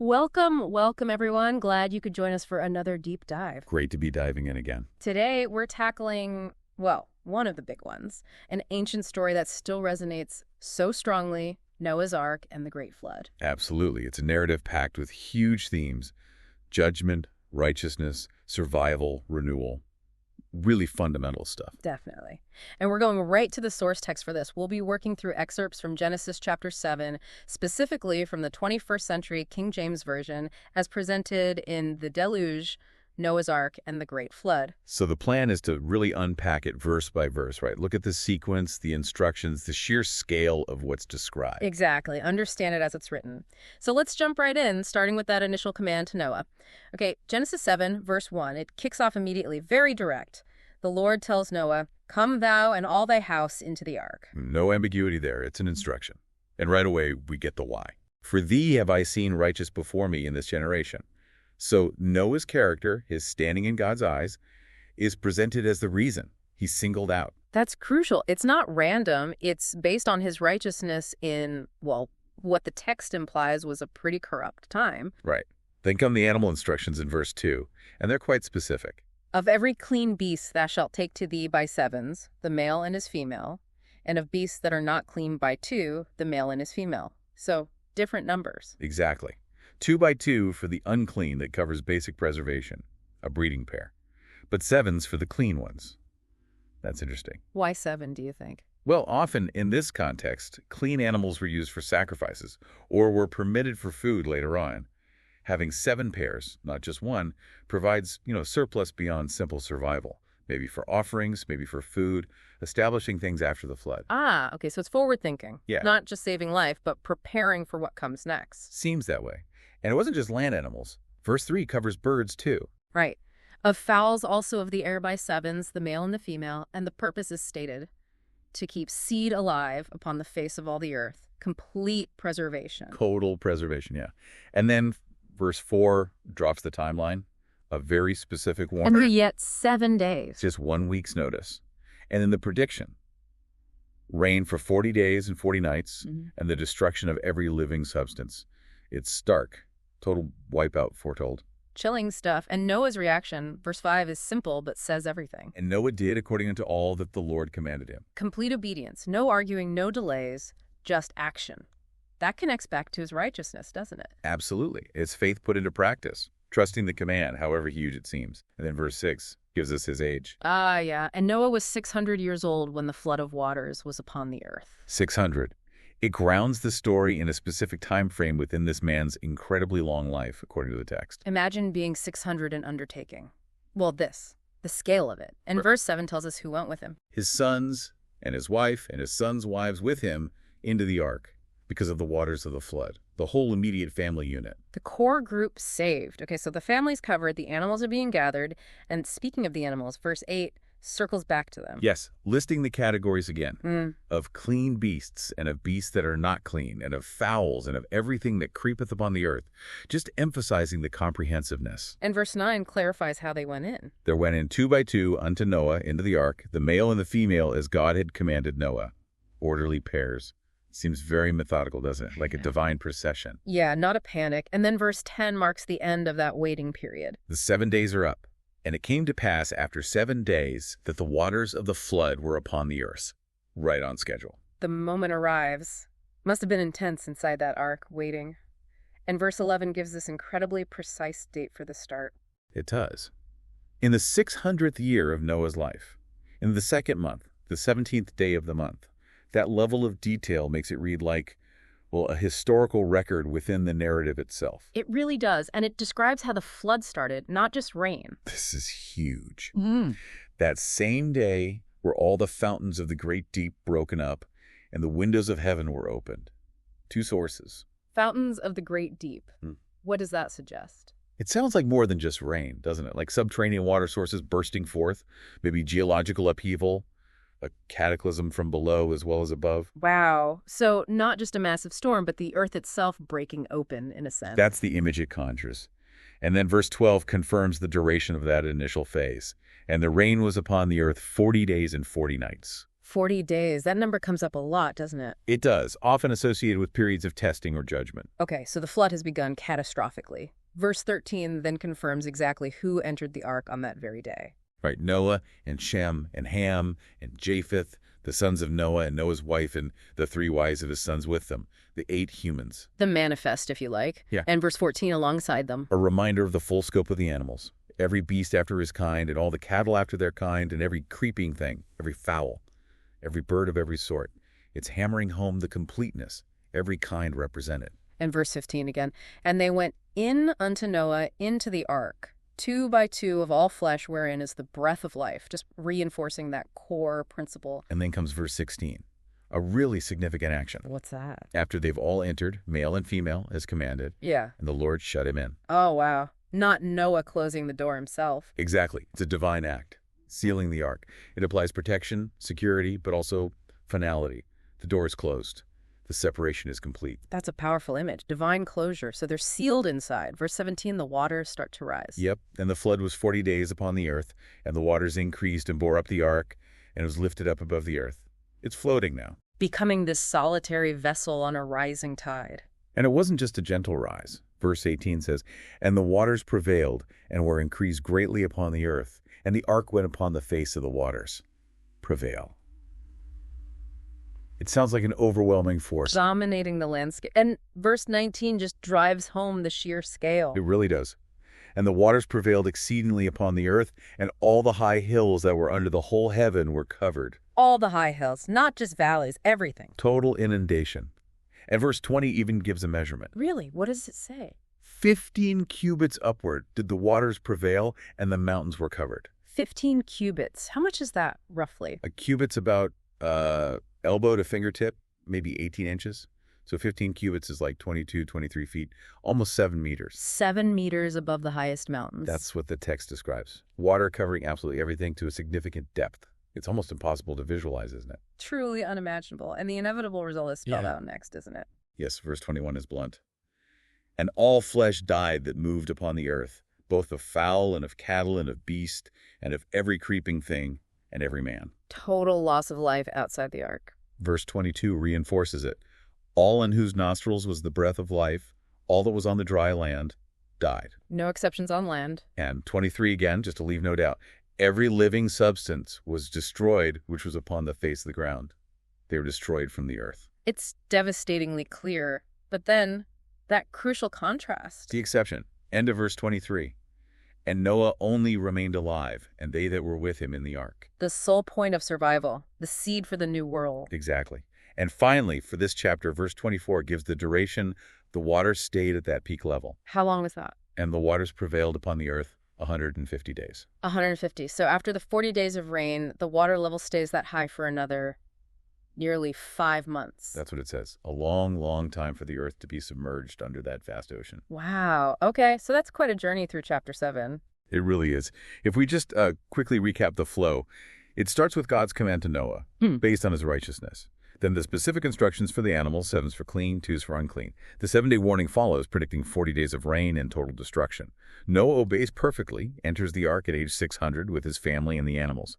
Welcome everyone. Glad you could join us for another deep dive. Great to be diving in again. Today we're tackling, well, one of the big ones, an ancient story that still resonates so strongly, Noah's Ark and the Great Flood. Absolutely. It's a narrative packed with huge themes: judgment, righteousness, survival, renewal. Really fundamental stuff. Definitely. And we're going right to the source text for this. We'll be working through excerpts from Genesis chapter 7, specifically from the 21st century King James Version, as presented in the Deluge, Noah's Ark, and the Great Flood. So the plan is to really unpack it verse by verse, right? Look at the sequence, the instructions, the sheer scale of what's described. Exactly. Understand it as it's written. So let's jump right in, starting with that initial command to Noah. Okay, Genesis 7, verse 1, it kicks off immediately, very direct. The Lord tells Noah, "Come thou and all thy house into the ark." No ambiguity there. It's an instruction. And right away, we get the why. "For thee have I seen righteous before me in this generation." So Noah's character, his standing in God's eyes, is presented as the reason. He's singled out. That's crucial. It's not random. It's based on his righteousness in, well, what the text implies was a pretty corrupt time. Right. Then come the animal instructions in verse 2, and they're quite specific. "Of every clean beast thou shalt take to thee by sevens, the male and his female, and of beasts that are not clean by two, the male and his female." So, different numbers. Exactly. 2 by 2 for the unclean that covers basic preservation, a breeding pair. But 7s for the clean ones. That's interesting. Why 7, do you think? Well, often in this context, clean animals were used for sacrifices or were permitted for food later on. Having 7 pairs, not just one, provides, surplus beyond simple survival. Maybe for offerings, maybe for food, establishing things after the flood. Ah, okay, so it's forward thinking. Yeah. Not just saving life, but preparing for what comes next. Seems that way. And it wasn't just land animals. Verse 3 covers birds too. Right. "Of fowls also of the air by sevens, the male and the female, and the purpose is stated, to keep seed alive upon the face of all the earth." Complete preservation. Total preservation, yeah. And then verse 4 drops the timeline, a very specific warning. And yet 7 days. Just 1 week's notice. And then the prediction: rain for 40 days and 40 nights, and the destruction of every living substance. It's stark. Total wipeout foretold. Chilling stuff. And Noah's reaction, verse 5, is simple but says everything. And Noah did according unto all that the Lord commanded him. Complete obedience. No arguing, no delays, just action. That connects back to his righteousness, doesn't it? Absolutely. It's faith put into practice, trusting the command, however huge it seems. And then verse 6 gives us his age. Ah, yeah. "And Noah was 600 years old when the flood of waters was upon the earth." 600. It grounds the story in a specific time frame within this man's incredibly long life, according to the text. Imagine being 600 and undertaking. Well, the scale of it. And verse 7 tells us who went with him. His sons and his wife and his sons' wives with him into the ark because of the waters of the flood. The whole immediate family unit. The core group saved. Okay, so the family's covered, the animals are being gathered, and speaking of the animals, verse 8 circles back to them. Yes, listing the categories again, of clean beasts and of beasts that are not clean, and of fowls and of everything that creepeth upon the earth, just emphasizing the comprehensiveness. And verse 9 clarifies how they went in. "There went in 2 by 2 unto Noah into the ark, the male and the female as God had commanded Noah." Orderly pairs. Seems very methodical, doesn't it? Like a divine procession. Yeah, not a panic. And then verse 10 marks the end of that waiting period. "The 7 days are up. And it came to pass after 7 days that the waters of the flood were upon the earth." Right on schedule. The moment arrives. Must have been intense inside that ark, waiting. And verse 11 gives this incredibly precise date for the start. It does. "In the 600th year of Noah's life, in the 2nd month, the 17th day of the month." That level of detail makes it read like, well, a historical record within the narrative itself. It really does, and it describes how the flood started, not just rain. This is huge. That same day were all the fountains of the great deep broken up, and the windows of heaven were opened. 2 sources. Fountains of the great deep. What does that suggest? It sounds like more than just rain, doesn't it? Like subterranean water sources bursting forth, maybe geological upheaval, a cataclysm from below as well as above. Wow. So not just a massive storm, but the earth itself breaking open, in a sense. That's the image it conjures. And then verse 12 confirms the duration of that initial phase. "And the rain was upon the earth 40 days and 40 nights. 40 days. That number comes up a lot, doesn't it? It does, often associated with periods of testing or judgment. Okay, so the flood has begun catastrophically. Verse 13 then confirms exactly who entered the ark on that very day. Right, Noah and Shem and Ham and Japheth, the sons of Noah and Noah's wife and the 3 wives of his sons with them, the 8 humans. The manifest, if you like. Yeah. And verse 14 alongside them. A reminder of the full scope of the animals. Every beast after his kind, and all the cattle after their kind, and every creeping thing, every fowl, every bird of every sort. It's hammering home the completeness, every kind represented. And verse 15 again. And they went in unto Noah into the ark, 2 by 2 of all flesh, wherein is the breath of life, just reinforcing that core principle. And then comes verse 16, a really significant action. What's that? After they've all entered, male and female, as commanded, Yeah. and the Lord shut him in. Oh, wow. Not Noah closing the door himself. Exactly. It's a divine act, sealing the ark. It applies protection, security, but also finality. The door is closed. The separation is complete. That's a powerful image. Divine closure. So they're sealed inside. Verse 17, the waters start to rise. Yep. And the flood was 40 days upon the earth, and the waters increased and bore up the ark, and it was lifted up above the earth. It's floating now. Becoming this solitary vessel on a rising tide. And it wasn't just a gentle rise. Verse 18 says, and the waters prevailed and were increased greatly upon the earth, and the ark went upon the face of the waters. Prevail. It sounds like an overwhelming force. Dominating the landscape. And verse 19 just drives home the sheer scale. It really does. And the waters prevailed exceedingly upon the earth, and all the high hills that were under the whole heaven were covered. All the high hills, not just valleys, everything. Total inundation. And verse 20 even gives a measurement. Really? What does it say? 15 cubits upward did the waters prevail, and the mountains were covered. 15 cubits. How much is that, roughly? A cubit's about elbow to fingertip, maybe 18 inches. So 15 cubits is like 22, 23 feet, almost 7 meters. 7 meters above the highest mountains. That's what the text describes. Water covering absolutely everything to a significant depth. It's almost impossible to visualize, isn't it? Truly unimaginable. And the inevitable result is spelled out next, isn't it? Yes, verse 21 is blunt. And all flesh died that moved upon the earth, both of fowl and of cattle and of beast and of every creeping thing and every man. Total loss of life outside the ark. Verse 22 reinforces it. All in whose nostrils was the breath of life, all that was on the dry land, died. No exceptions on land. And 23 again, just to leave no doubt. Every living substance was destroyed which was upon the face of the ground. They were destroyed from the earth. It's devastatingly clear. But then, that crucial contrast. The exception. End of verse 23. And Noah only remained alive, and they that were with him in the ark. The sole point of survival. The seed for the new world. Exactly. And finally, for this chapter, verse 24 gives the duration. The waters stayed at that peak level. How long was that? And the waters prevailed upon the earth 150 days. 150. So after the 40 days of rain, the water level stays that high for another nearly 5 months. That's what it says. A long, long time for the earth to be submerged under that vast ocean. Wow. Okay, so that's quite a journey through chapter 7. It really is. If we just quickly recap the flow, it starts with God's command to Noah, based on his righteousness. Then the specific instructions for the animals, 7's for clean, 2's for unclean. The 7-day warning follows, predicting 40 days of rain and total destruction. Noah obeys perfectly, enters the ark at age 600 with his family and the animals.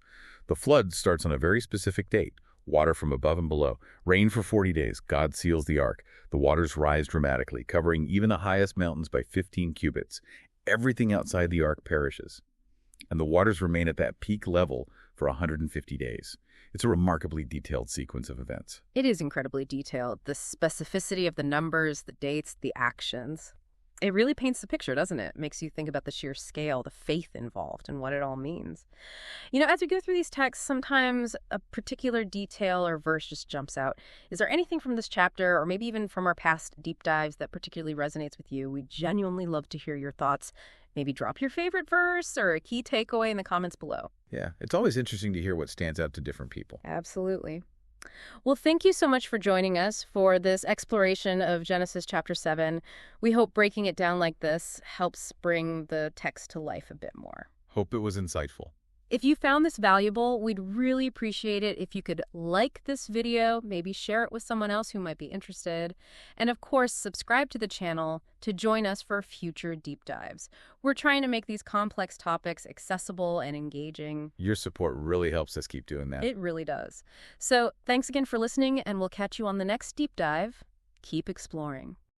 The flood starts on a very specific date. Water from above and below. Rain for 40 days. God seals the ark. The waters rise dramatically, covering even the highest mountains by 15 cubits. Everything outside the ark perishes. And the waters remain at that peak level for 150 days. It's a remarkably detailed sequence of events. It is incredibly detailed. The specificity of the numbers, the dates, the actions. It really paints the picture, doesn't it? Makes you think about the sheer scale, the faith involved, and what it all means. You know, as we go through these texts, sometimes a particular detail or verse just jumps out. Is there anything from this chapter, or maybe even from our past deep dives, that particularly resonates with you? We genuinely love to hear your thoughts. Maybe drop your favorite verse or a key takeaway in the comments below. Yeah, it's always interesting to hear what stands out to different people. Absolutely. Well, thank you so much for joining us for this exploration of Genesis chapter 7. We hope breaking it down like this helps bring the text to life a bit more. Hope it was insightful. If you found this valuable, we'd really appreciate it if you could like this video, maybe share it with someone else who might be interested, and of course, subscribe to the channel to join us for future deep dives. We're trying to make these complex topics accessible and engaging. Your support really helps us keep doing that. It really does. So thanks again for listening, and we'll catch you on the next deep dive. Keep exploring.